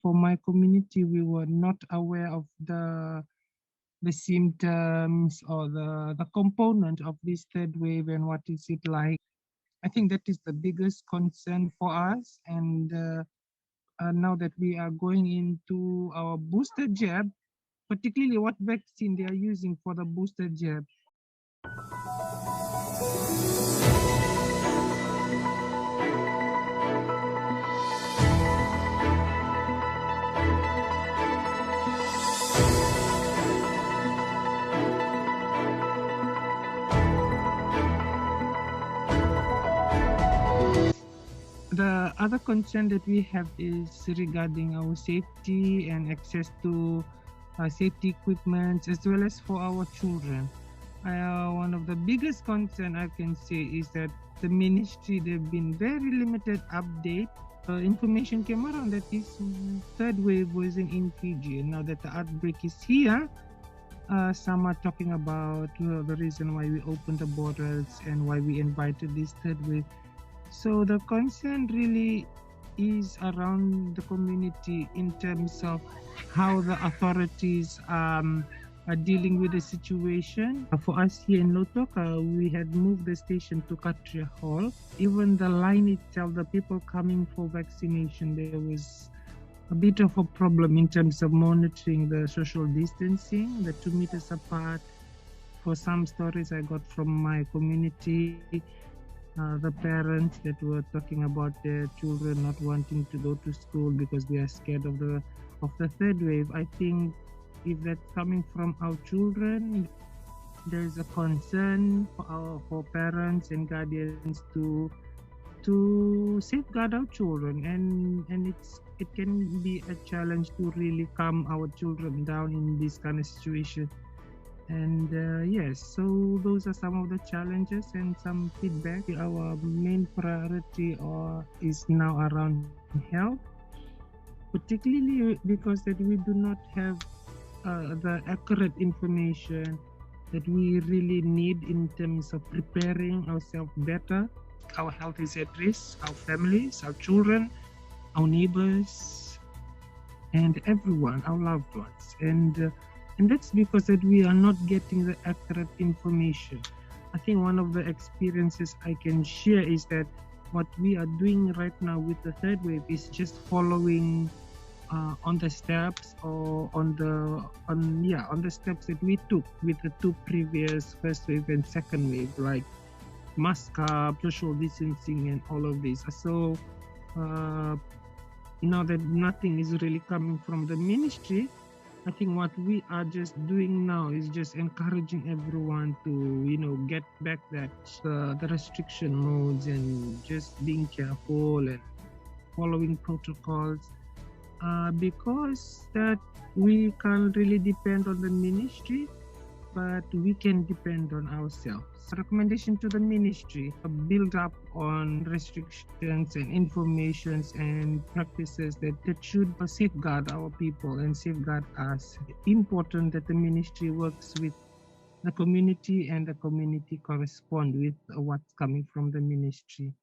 for my community, we were not aware of the symptoms or the component of this third wave and what is it like. I think that is the biggest concern for us. And now that we are going into our booster jab, particularly what vaccine they are using for the booster jab. The other concern that we have is regarding our safety and access to safety equipment, as well as for our children. One of the biggest concern I can say is that the ministry, they've been very limited update. Information came around that this third wave wasn't in Fiji. And now that the outbreak is here, some are talking about the reason why we opened the borders and why we invited this third wave. So the concern really is around the community in terms of how the authorities are dealing with the situation. For us here in Lautoka, we had moved the station to Katria Hall. Even the line itself, the people coming for vaccination, there was a bit of a problem in terms of monitoring the social distancing, the 2 meters apart. For some stories I got from my community, the parents that were talking about their children not wanting to go to school because they are scared of the third wave. I think if that's coming from our children, there's a concern for parents and guardians to safeguard our children, and it can be a challenge to really calm our children down in this kind of situation. And yes, so those are some of the challenges and some feedback. Our main priority is now around health, particularly because that we do not have the accurate information that we really need in terms of preparing ourselves better. Our health is at risk, our families, our children, our neighbors, and everyone, our loved ones. And that's because that we are not getting the accurate information. I think one of the experiences I can share is that what we are doing right now with the third wave is just following on the steps or on the steps that we took with the two previous first wave and second wave, like mask up, social distancing, and all of this. So now that nothing is really coming from the ministry, I think what we are just doing now is just encouraging everyone to, get back that the restriction modes and just being careful and following protocols, because that we can't really depend on the ministry, but we can depend on ourselves. Recommendation to the ministry: build up on restrictions and informations and practices that should safeguard our people and safeguard us. Important that the ministry works with the community and the community correspond with what's coming from the ministry.